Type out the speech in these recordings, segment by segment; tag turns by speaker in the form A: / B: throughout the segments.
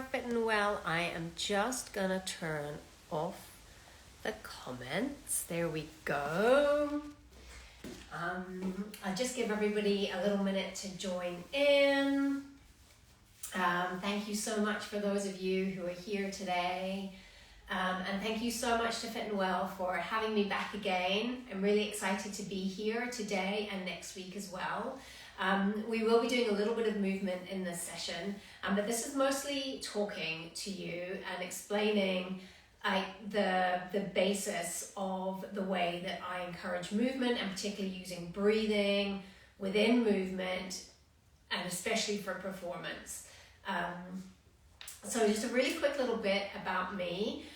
A: are fit and well. I am just gonna turn off the comments. There we go. I'll just give everybody a little minute to join in. Thank you so much for those of you who are here today. And thank you so much to Fit and Well for having me back again. I'm really excited to be here today and next week as well. We will be doing a little bit of movement in this session, but this is mostly talking to you and explaining the basis of the way that I encourage movement, and particularly using breathing within movement, and especially for performance. So just a really quick little bit about me.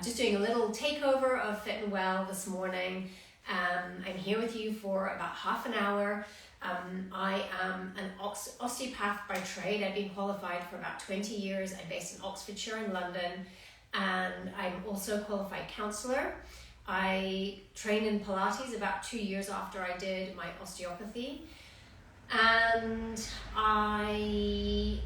A: Just doing a little takeover of Fit and Well this morning. I'm here with you for about half an hour. I am an osteopath by trade. I've been qualified for about 20 years. I'm based in Oxfordshire in London, and I'm also a qualified counsellor. I trained in Pilates about 2 years after I did my osteopathy, and I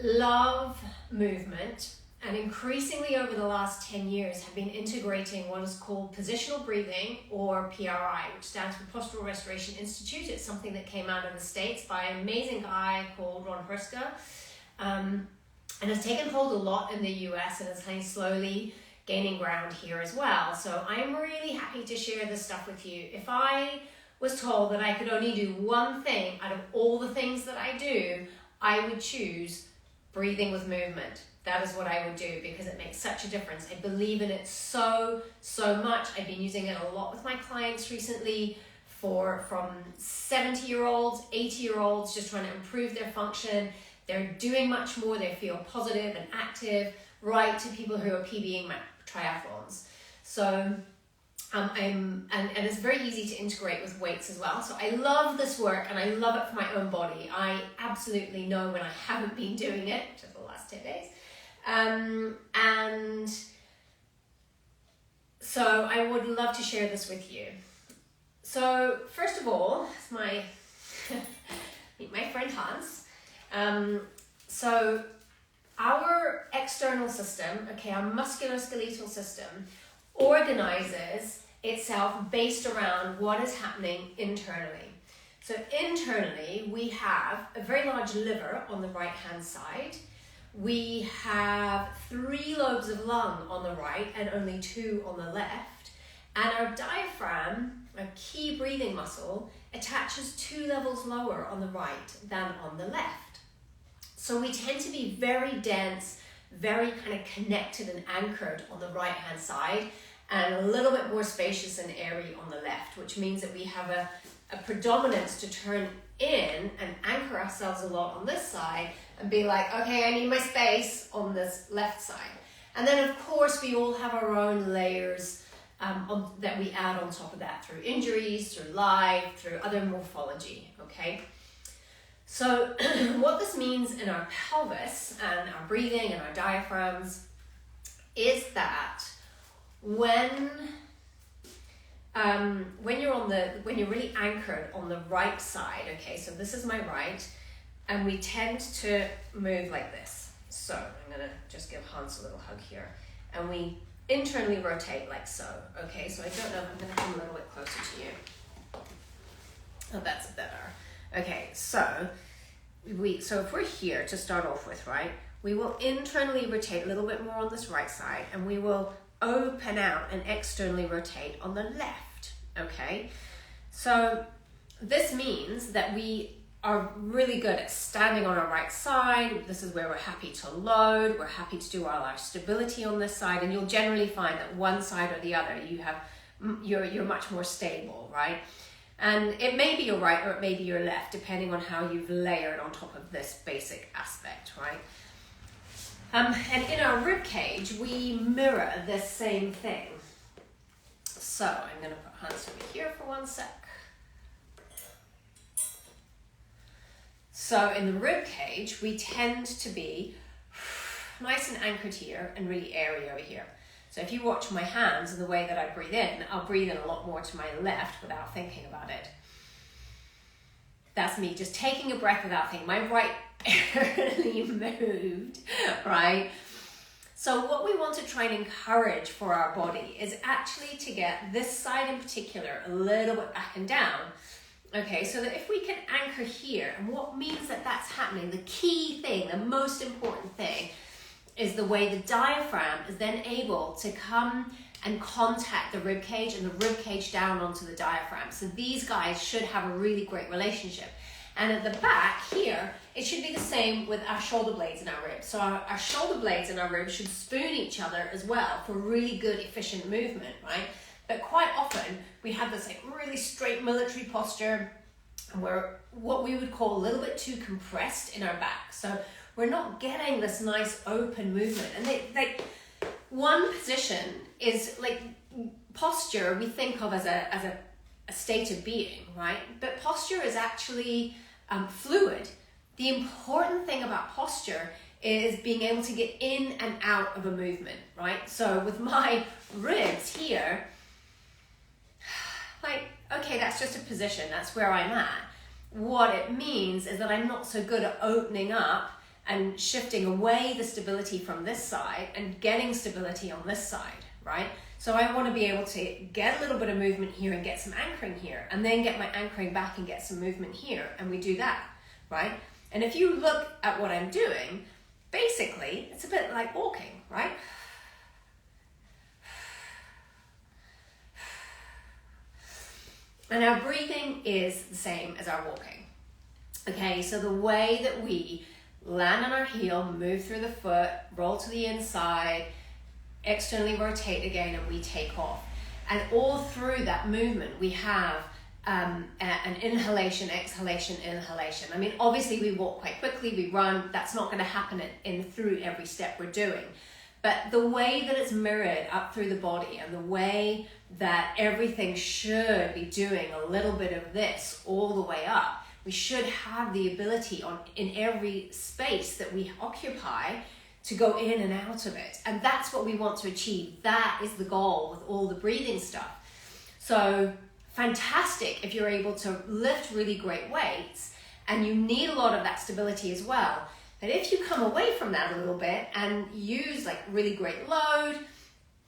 A: love movement, and increasingly over the last 10 years have been integrating what is called positional breathing, or PRI, which stands for Postural Restoration Institute. It's something that came out of the States by an amazing guy called Ron Hruska, and has taken hold a lot in the US and is kind of slowly gaining ground here as well. So I'm really happy to share this stuff with you. If I was told that I could only do one thing out of all the things that I do, I would choose breathing with movement. That is what I would do, because it makes such a difference. I believe in it so much. I've been using it a lot with my clients recently, from 70-year-olds, 80-year-olds, just trying to improve their function. They're doing much more. They feel positive and active, right to people who are PBing triathlons. So and it's very easy to integrate with weights as well. So I love this work, and I love it for my own body. I absolutely know when I haven't been doing it, just the last 10 days. And so I would love to share this with you. So first of all, it's meet my friend Hans. So our external system, our musculoskeletal system, organizes itself based around what is happening internally. So internally, we have a very large liver on the right hand side. We have 3 lobes of lung on the right and only 2 on the left. And our diaphragm, our key breathing muscle, attaches 2 levels lower on the right than on the left. So we tend to be very dense, very kind of connected and anchored on the right hand side, and a little bit more spacious and airy on the left, which means that we have a predominance to turn in and anchor ourselves a lot on this side and be like, okay, I need my space on this left side. And then of course we all have our own layers that we add on top of that through injuries, through life, through other morphology, okay? So what this means in our pelvis and our breathing and our diaphragms is that when you're really anchored on the right side, okay, so this is my right, and we tend to move like this. So I'm gonna just give Hans a little hug here, and we internally rotate like so, okay? So I don't know if I'm gonna come a little bit closer to you. Oh, that's better. Okay, so if we're here to start off with, right, we will internally rotate a little bit more on this right side, and we will open out and externally rotate on the left, okay? So this means that we are really good at standing on our right side. This is where we're happy to load, we're happy to do all our stability on this side, and you'll generally find that one side or the other, you're much more stable, right? And it may be your right or it may be your left, depending on how you've layered on top of this basic aspect, right? And in our rib cage, we mirror this same thing. So I'm going to put Hans over here for 1 sec. So in the rib cage, we tend to be nice and anchored here and really airy over here. So if you watch my hands and the way that I breathe in, I'll breathe in a lot more to my left without thinking about it. That's me just taking a breath without thinking. My right early moved, right? So what we want to try and encourage for our body is actually to get this side in particular a little bit back and down. Okay, so that if we can anchor here, and what means that that's happening, the key thing, the most important thing, is the way the diaphragm is then able to come and contact the rib cage and the rib cage down onto the diaphragm. So these guys should have a really great relationship. And at the back here, it should be the same with our shoulder blades and our ribs. So our shoulder blades and our ribs should spoon each other as well for really good, efficient movement, right? But quite often we have this like really straight military posture, and we're what we would call a little bit too compressed in our back. So we're not getting this nice open movement. And one position is like posture we think of as a state of being, right? But posture is actually fluid. The important thing about posture is being able to get in and out of a movement, right? So with my ribs here, like, okay, that's just a position, that's where I'm at. What it means is that I'm not so good at opening up and shifting away the stability from this side and getting stability on this side, right? So I want to be able to get a little bit of movement here and get some anchoring here, and then get my anchoring back and get some movement here, and we do that, right? And if you look at what I'm doing, basically, it's a bit like walking, right? And our breathing is the same as our walking. Okay, so the way that we land on our heel, move through the foot, roll to the inside, externally rotate again, and we take off. And all through that movement, we have an inhalation, exhalation, inhalation. I mean, obviously we walk quite quickly, we run, that's not going to happen through every step we're doing. But the way that it's mirrored up through the body, and the way that everything should be doing a little bit of this all the way up, we should have the ability in every space that we occupy to go in and out of it. And that's what we want to achieve. That is the goal with all the breathing stuff. So fantastic if you're able to lift really great weights, and you need a lot of that stability as well. But if you come away from that a little bit and use like really great load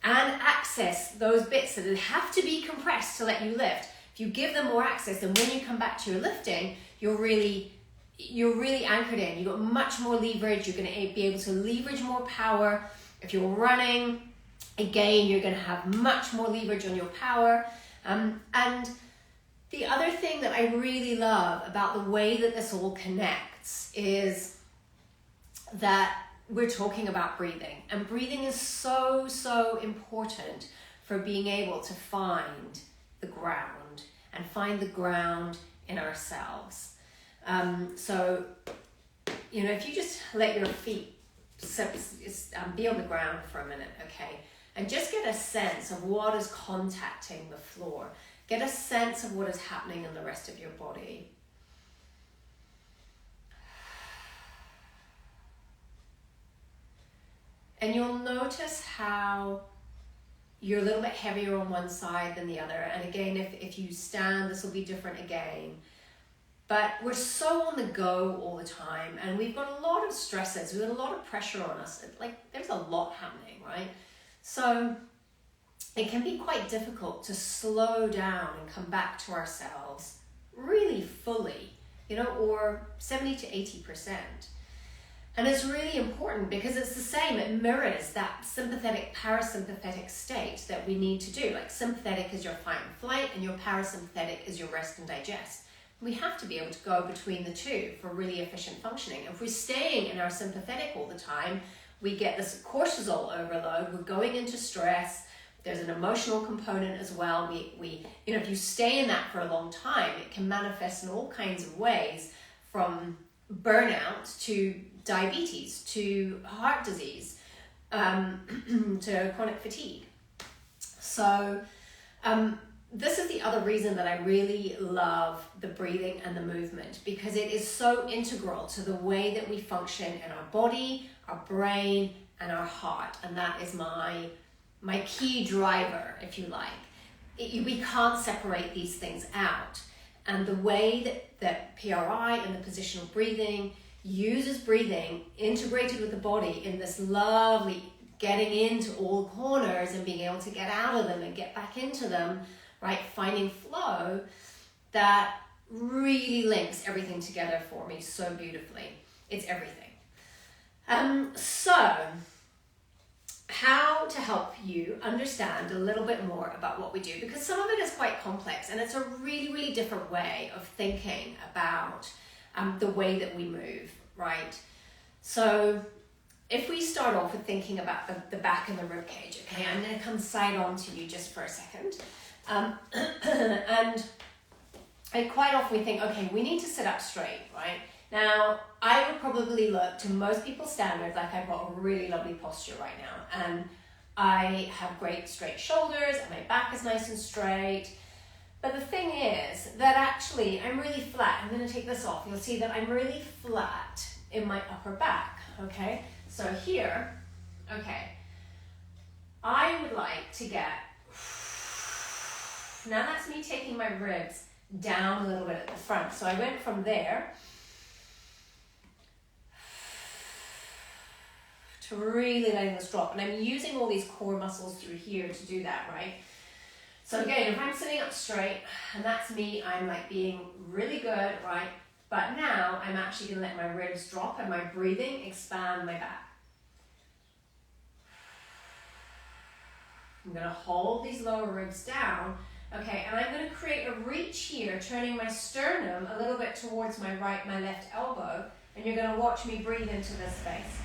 A: and access those bits that have to be compressed to let you lift, if you give them more access, and when you come back to your lifting, you're really anchored in. You've got much more leverage. You're going to be able to leverage more power. If you're running, again, you're going to have much more leverage on your power. And the other thing that I really love about the way that this all connects is that we're talking about breathing. And breathing is so, so important for being able to find the ground, and find the ground in ourselves. So, you know, if you just let your feet be on the ground for a minute, okay, and just get a sense of what is contacting the floor. Get a sense of what is happening in the rest of your body. And you'll notice how you're a little bit heavier on one side than the other. And again, if you stand, this will be different again. But we're so on the go all the time, and we've got a lot of stresses, we've got a lot of pressure on us. There's a lot happening, right? So it can be quite difficult to slow down and come back to ourselves really fully, or 70 to 80%. And it's really important because it's the same, it mirrors that sympathetic, parasympathetic state that we need to do. Like sympathetic is your fight and flight, and your parasympathetic is your rest and digest. We have to be able to go between the two for really efficient functioning. If we're staying in our sympathetic all the time, we get this cortisol overload, we're going into stress, there's an emotional component as well. If you stay in that for a long time, it can manifest in all kinds of ways, from burnout to diabetes, to heart disease, to chronic fatigue. So this is the other reason that I really love the breathing and the movement, because it is so integral to the way that we function in our body, our brain, and our heart. And that is my key driver, if you like. We can't separate these things out. And the way that PRI and the positional breathing uses breathing integrated with the body in this lovely getting into all corners and being able to get out of them and get back into them, right? Finding flow that really links everything together for me so beautifully. It's everything. So, how to help you understand a little bit more about what we do, because some of it is quite complex and it's a really, really different way of thinking about the way that we move, right? So, if we start off with thinking about the back of the rib cage, okay, I'm going to come side on to you just for a second. And quite often we think, okay, we need to sit up straight, right? Now, I would probably look to most people's standards like I've got a really lovely posture right now. And I have great straight shoulders and my back is nice and straight. But the thing is that actually I'm really flat. I'm going to take this off. You'll see that I'm really flat in my upper back, okay? So here, okay, I would like to get, now that's me taking my ribs down a little bit at the front. So I went from there to really letting this drop. And I'm using all these core muscles through here to do that, right? So again, if I'm sitting up straight, and that's me, I'm like being really good, right? But now I'm actually gonna let my ribs drop and my breathing expand my back. I'm gonna hold these lower ribs down, okay, and I'm gonna create a reach here, turning my sternum a little bit towards my right, my left elbow, and you're gonna watch me breathe into this space.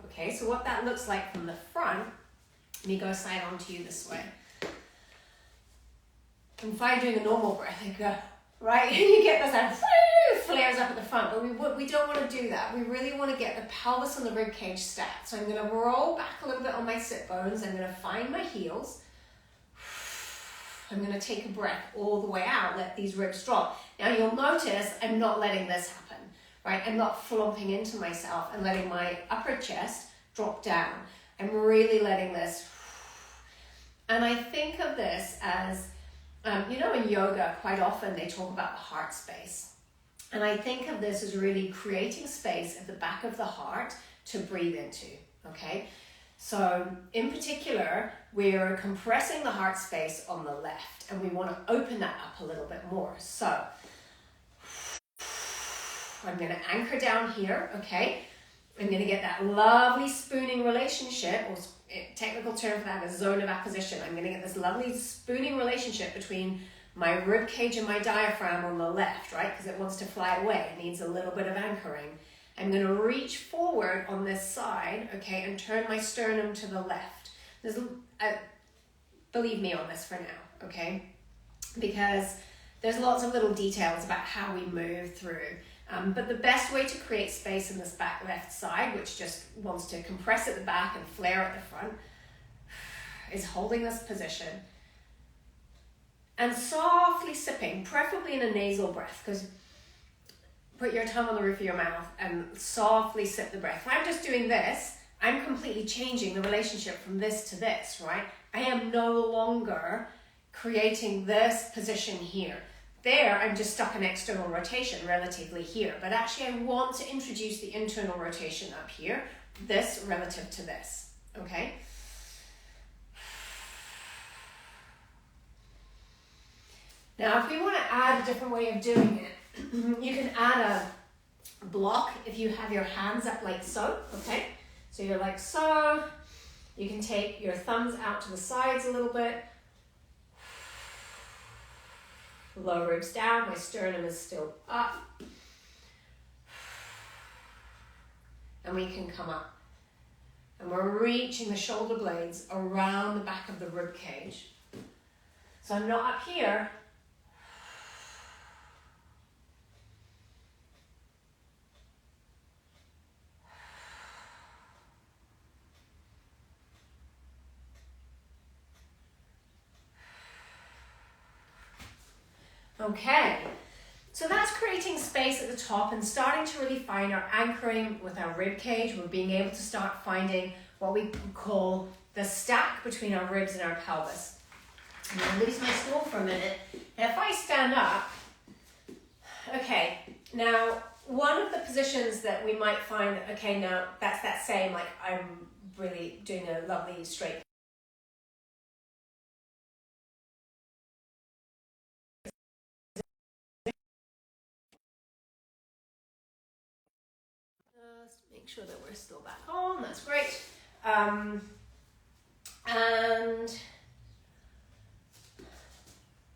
A: Okay, so what that looks like from the front, let me go side on to you this way. And if I'm doing a normal breath, I go, right, and you get this, and flares up at the front, but we don't want to do that. We really want to get the pelvis and the rib cage stacked. So I'm going to roll back a little bit on my sit bones. I'm going to find my heels. I'm going to take a breath all the way out, let these ribs drop. Now you'll notice I'm not letting this happen. Right, I'm not flomping into myself and letting my upper chest drop down. I'm really letting this. And I think of this as, you know, in yoga, quite often they talk about the heart space. And I think of this as really creating space at the back of the heart to breathe into, okay? So in particular, we're compressing the heart space on the left and we want to open that up a little bit more. So I'm going to anchor down here, okay? I'm going to get that lovely spooning relationship, or technical term for that is zone of apposition. I'm going to get this lovely spooning relationship between my rib cage and my diaphragm on the left, right? Because it wants to fly away. It needs a little bit of anchoring. I'm going to reach forward on this side, okay, and turn my sternum to the left. Believe me on this for now, okay? Because there's lots of little details about how we move through. But the best way to create space in this back left side, which just wants to compress at the back and flare at the front, is holding this position and softly sipping, preferably in a nasal breath, because put your tongue on the roof of your mouth and softly sip the breath. If I'm just doing this, I'm completely changing the relationship from this to this, right? I am no longer creating this position here. There, I'm just stuck in external rotation relatively here, but actually I want to introduce the internal rotation up here, this relative to this, okay? Now, if we want to add a different way of doing it, you can add a block if you have your hands up like so, okay? So you're like so, you can take your thumbs out to the sides a little bit, low ribs down, my sternum is still up. And we can come up. And we're reaching the shoulder blades around the back of the rib cage. So I'm not up here. Okay, So that's creating space at the top and starting to really find our anchoring with our rib cage. We're being able to start finding what we call the stack between our ribs and our pelvis. I'm going to lose my stool for a minute. And if I stand up, okay, now one of the positions that we might find, okay, now that's that same, like I'm really doing a lovely straight. Just make sure that we're still back on, that's great. And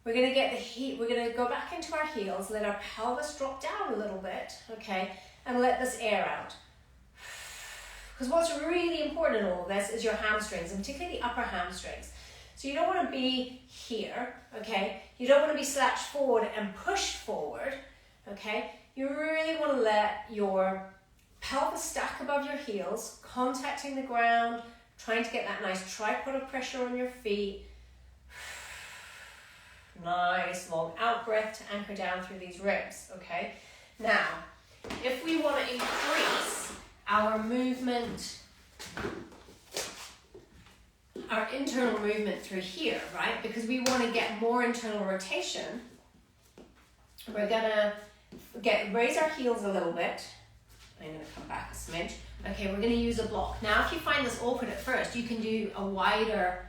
A: we're going to get the heat, we're going to go back into our heels, let our pelvis drop down a little bit, okay, and let this air out. Because what's really important in all of this is your hamstrings, and particularly the upper hamstrings. So you don't want to be here, okay? You don't want to be slouched forward and pushed forward, okay? You really want to let your pelvis stack above your heels, contacting the ground, trying to get that nice tripod of pressure on your feet. Nice long out breath to anchor down through these ribs, okay? Now, if we want to increase our movement, our internal movement through here, right? Because we want to get more internal rotation, we're gonna raise our heels a little bit. I'm gonna come back a smidge. Okay, we're gonna use a block. Now, if you find this awkward at first, you can do a wider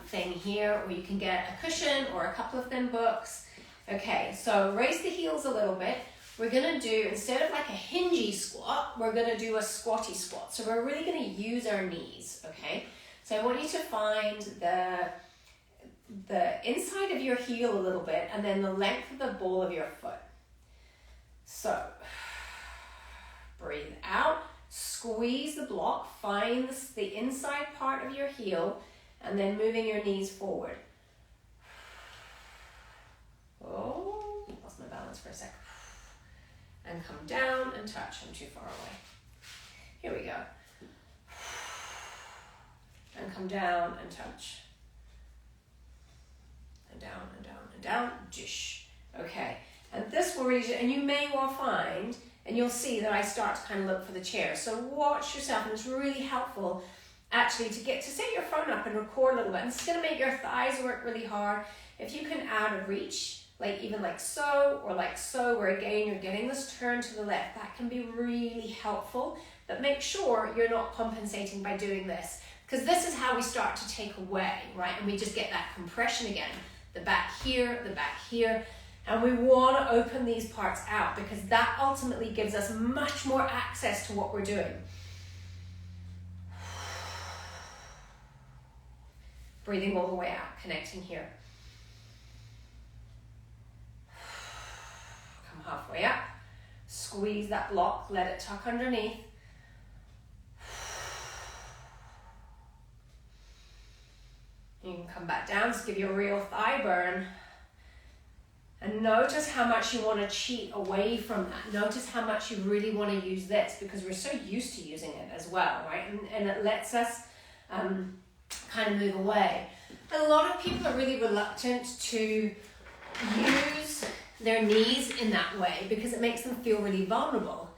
A: thing here, or you can get a cushion or a couple of thin books. Okay, so raise the heels a little bit. We're gonna do, instead of like a hingy squat, we're gonna do a squatty squat. So we're really gonna use our knees, okay? So I want you to find the inside of your heel a little bit, and then the length of the ball of your foot. So, breathe out, squeeze the block, find the inside part of your heel, and then moving your knees forward. Oh, lost my balance for a sec. And come down and touch. I'm too far away. Here we go. And come down and touch. And down and down and down. Jish. Okay. And this will really, and you may well find, and you'll see that I start to kind of look for the chair. So watch yourself, and it's really helpful actually to set your phone up and record a little bit. And it's going to make your thighs work really hard. If you can add a reach, like even like so, or like so, where again you're getting this turn to the left, that can be really helpful. But make sure you're not compensating by doing this, because this is how we start to take away, right? And we just get that compression again. The back here, and we want to open these parts out, because that ultimately gives us much more access to what we're doing. Breathing all the way out, connecting here. Come halfway up, squeeze that block, let it tuck underneath. You can come back down, just give you a real thigh burn. And notice how much you want to cheat away from that. Notice how much you really want to use this, because we're so used to using it as well, right? And it lets us kind of move away. And a lot of people are really reluctant to use their knees in that way, because it makes them feel really vulnerable.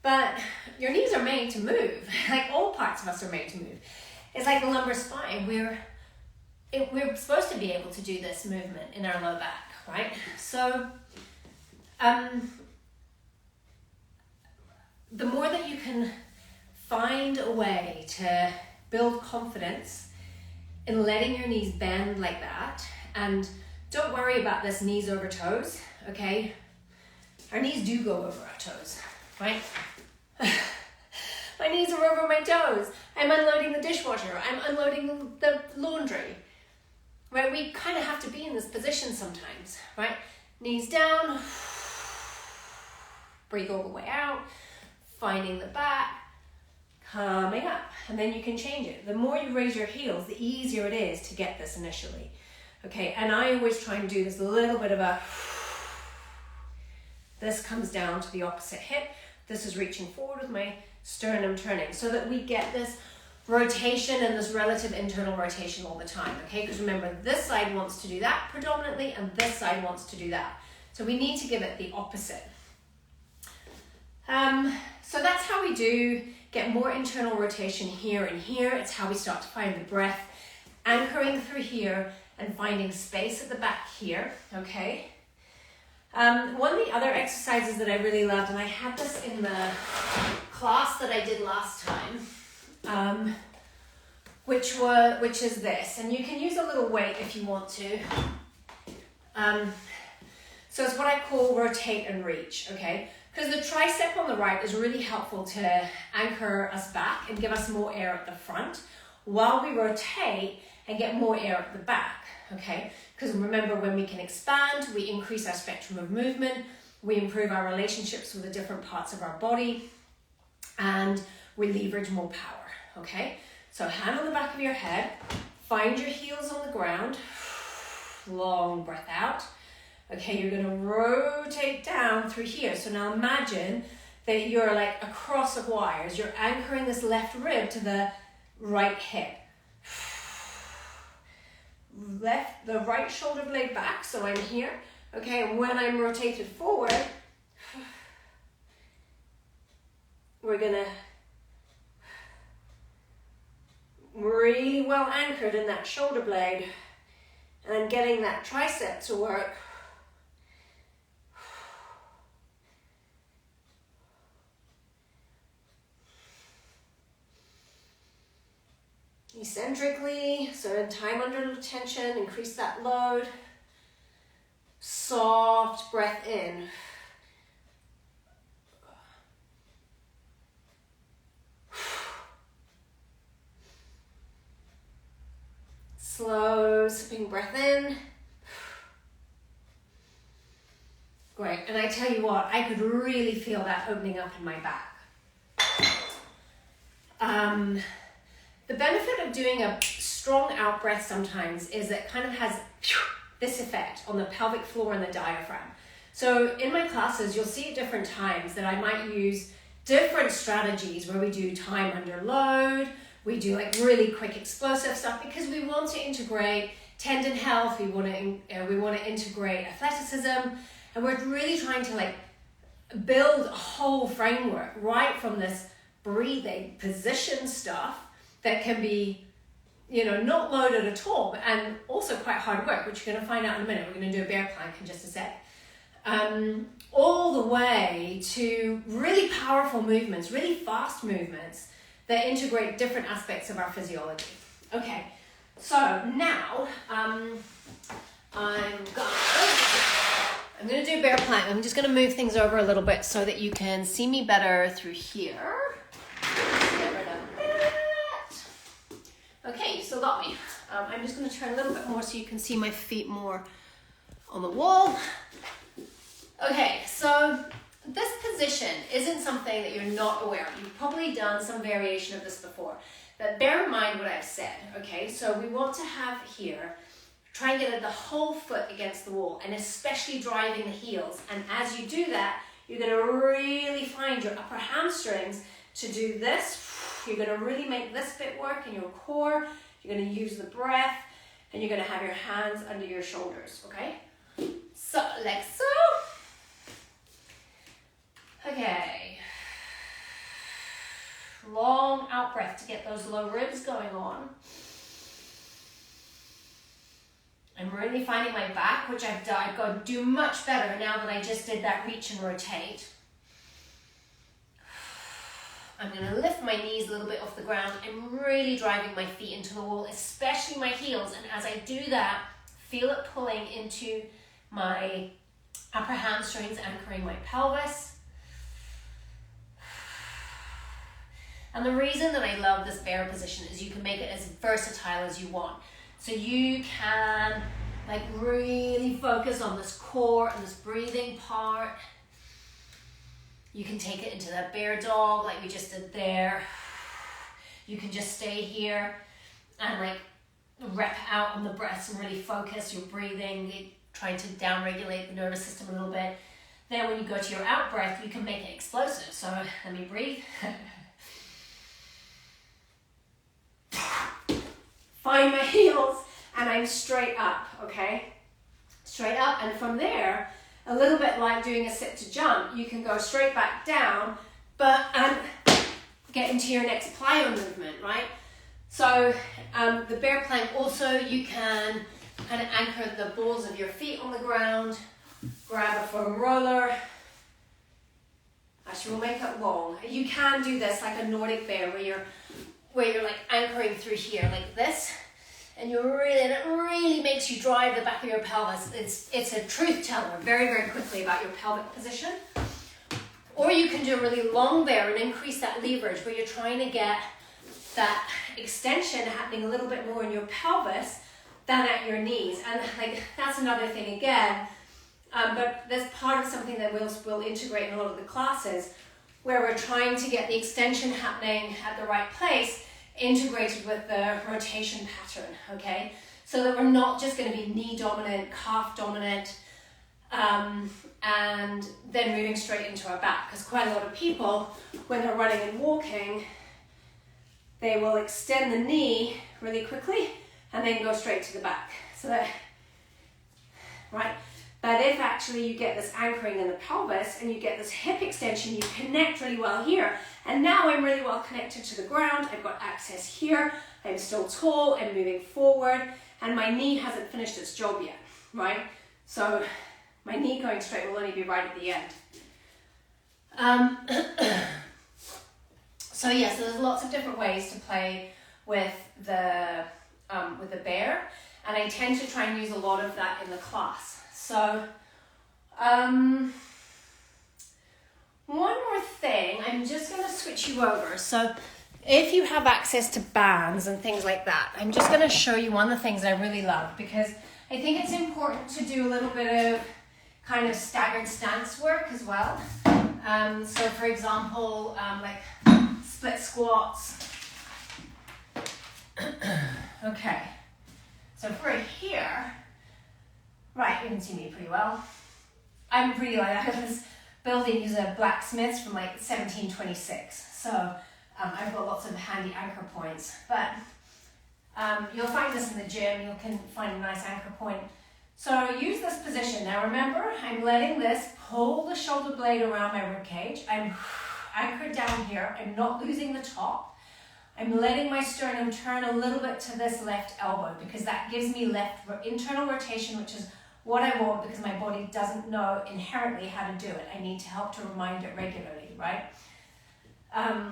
A: But your knees are made to move. Like all parts of us are made to move. It's like the lumbar spine. We're supposed to be able to do this movement in our low back, right? So the more that you can find a way to build confidence in letting your knees bend like that, and don't worry about this knees over toes, okay? Our knees do go over our toes, right? My knees are over my toes. I'm unloading the dishwasher. I'm unloading the laundry. Right, we kind of have to be in this position sometimes, right? Knees down, breathe all the way out, finding the back, coming up, and then you can change it. The more you raise your heels, the easier it is to get this initially. Okay, and I always try and do this little bit of a, this comes down to the opposite hip. This is reaching forward with my sternum turning, so that we get this rotation and this relative internal rotation all the time, okay? Because remember, this side wants to do that predominantly, and this side wants to do that. So we need to give it the opposite. So that's how we do get more internal rotation here and here. It's how we start to find the breath, anchoring through here and finding space at the back here, okay? One of the other exercises that I really loved, and I had this in the class that I did last time, which is this, and you can use a little weight if you want to. So it's what I call rotate and reach, okay? Because the tricep on the right is really helpful to anchor us back and give us more air at the front while we rotate and get more air at the back, okay? Because remember, when we can expand, we increase our spectrum of movement, we improve our relationships with the different parts of our body, and we leverage more power, okay? So hand on the back of your head, find your heels on the ground, long breath out. Okay, you're gonna rotate down through here. So now imagine that you're like a cross of wires. You're anchoring this left rib to the right hip. The right shoulder blade back, so I'm here. Okay, and when I'm rotated forward, we're gonna really well anchored in that shoulder blade and getting that tricep to work. Eccentrically, so in time under tension, increase that load. Soft breath in. Slow, sipping breath in. Great, and I tell you what, I could really feel that opening up in my back. The benefit of doing a strong out breath sometimes is it kind of has this effect on the pelvic floor and the diaphragm. So in my classes, you'll see at different times that I might use different strategies where we do time under load, we do like really quick explosive stuff because we want to integrate tendon health, we want to integrate athleticism, and we're really trying to like build a whole framework right from this breathing position stuff that can be, not loaded at all, and also quite hard work, which you're going to find out in a minute. We're going to do a bear plank in just a sec. All the way to really powerful movements, really fast movements that integrate different aspects of our physiology. Okay, so now I'm going to do bear plank. I'm just going to move things over a little bit so that you can see me better through here. Get rid of that. Okay, you still got me. I'm just going to turn a little bit more so you can see my feet more on the wall. Okay, so this position isn't something that you're not aware of. You've probably done some variation of this before, but bear in mind what I've said, okay? So we want to have here, try and get the whole foot against the wall, and especially driving the heels. And as you do that, you're going to really find your upper hamstrings to do this. You're going to really make this bit work in your core. You're going to use the breath, and you're going to have your hands under your shoulders, okay? So, like so. Okay. Long out breath to get those low ribs going on. I'm really finding my back, which I've got to do much better now that I just did that reach and rotate. I'm going to lift my knees a little bit off the ground. I'm really driving my feet into the wall, especially my heels. And as I do that, feel it pulling into my upper hamstrings, anchoring my pelvis. And the reason that I love this bear position is you can make it as versatile as you want. So you can like really focus on this core and this breathing part. You can take it into that bear dog like we just did there. You can just stay here and like rep out on the breaths and really focus your breathing, trying to down-regulate the nervous system a little bit. Then when you go to your out breath, you can make it explosive. So let me breathe. Find my heels and I'm straight up, okay? Straight up, and from there, a little bit like doing a sit to jump. You can go straight back down, but get into your next plyo movement, right? So the bear plank also, you can kind of anchor the balls of your feet on the ground, grab a foam roller. Actually, we'll make it long. You can do this like a Nordic bear where you're like anchoring through here like this, and it really makes you drive the back of your pelvis. It's a truth teller very, very quickly about your pelvic position. Or you can do a really long bear and increase that leverage where you're trying to get that extension happening a little bit more in your pelvis than at your knees. And like that's another thing again, but that's part of something that we'll integrate in a lot of the classes, where we're trying to get the extension happening at the right place, integrated with the rotation pattern, okay? So that we're not just going to be knee dominant, calf dominant, and then moving straight into our back. Because quite a lot of people, when they're running and walking, they will extend the knee really quickly and then go straight to the back. So that, right? But if actually you get this anchoring in the pelvis and you get this hip extension, you connect really well here. And now I'm really well connected to the ground. I've got access here. I'm still tall. I'm moving forward. And my knee hasn't finished its job yet, right? So my knee going straight will only be right at the end. So yes, so there's lots of different ways to play with the bear. And I tend to try and use a lot of that in the class. So, one more thing, I'm just going to switch you over. So, if you have access to bands and things like that, I'm just going to show you one of the things I really love, because I think it's important to do a little bit of kind of staggered stance work as well. So, for example, like split squats. Okay, so for here, right, you can see me pretty well. I'm pretty like that. This building is a blacksmith's from like 1726. So I've got lots of handy anchor points. But you'll find this in the gym. You can find a nice anchor point. So use this position. Now remember, I'm letting this pull the shoulder blade around my rib cage. I'm anchored down here. I'm not losing the top. I'm letting my sternum turn a little bit to this left elbow, because that gives me left internal rotation, which is what I want, because my body doesn't know inherently how to do it. I need to help to remind it regularly, right? And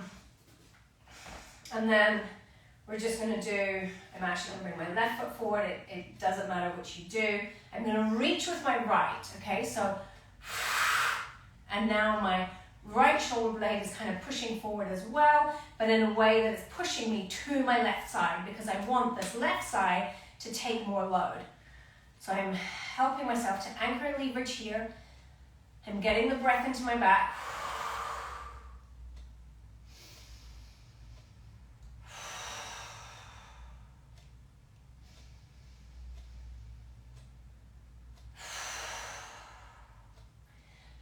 A: then we're just going to do, I'm actually going to bring my left foot forward. It doesn't matter what you do. I'm going to reach with my right, okay? So, and now my right shoulder blade is kind of pushing forward as well, but in a way that is pushing me to my left side, because I want this left side to take more load. So I'm helping myself to anchor and leverage here. I'm getting the breath into my back.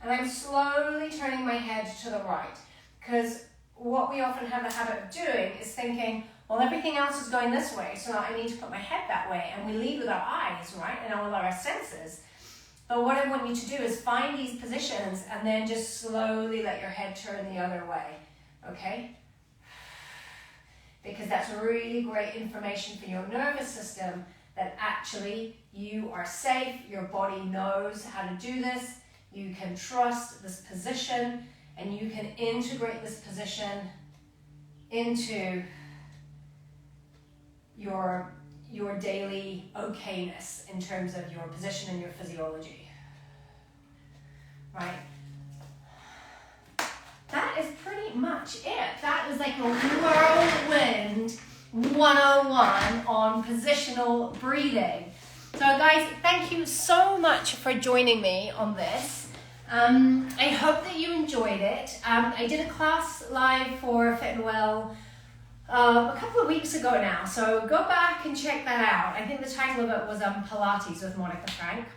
A: And I'm slowly turning my head to the right, because what we often have the habit of doing is thinking, well, everything else is going this way, so now I need to put my head that way, and we lead with our eyes, right, and all of our senses. But what I want you to do is find these positions and then just slowly let your head turn the other way, okay? Because that's really great information for your nervous system, that actually you are safe, your body knows how to do this, you can trust this position, and you can integrate this position into your daily okayness in terms of your position and your physiology, right? That is pretty much it. That was like a whirlwind 101 on positional breathing. So guys, thank you so much for joining me on this. I hope that you enjoyed it. I did a class live for Fit and Well a couple of weeks ago now, so go back and check that out. I think the title of it was Pilates with Monica Frank.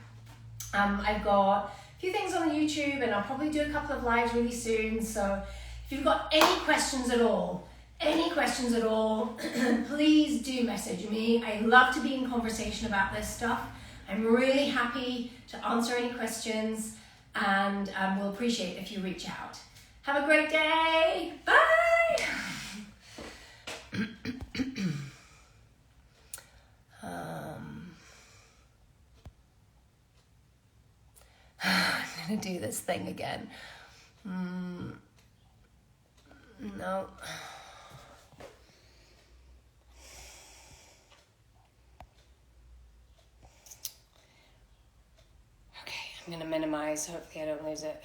A: I've got a few things on YouTube, and I'll probably do a couple of lives really soon. So if you've got any questions at all, please do message me. I love to be in conversation about this stuff. I'm really happy to answer any questions. and we'll appreciate if you reach out. Have a great day. Bye. I'm gonna do this thing again. No. Okay, I'm gonna minimize. Hopefully I don't lose it.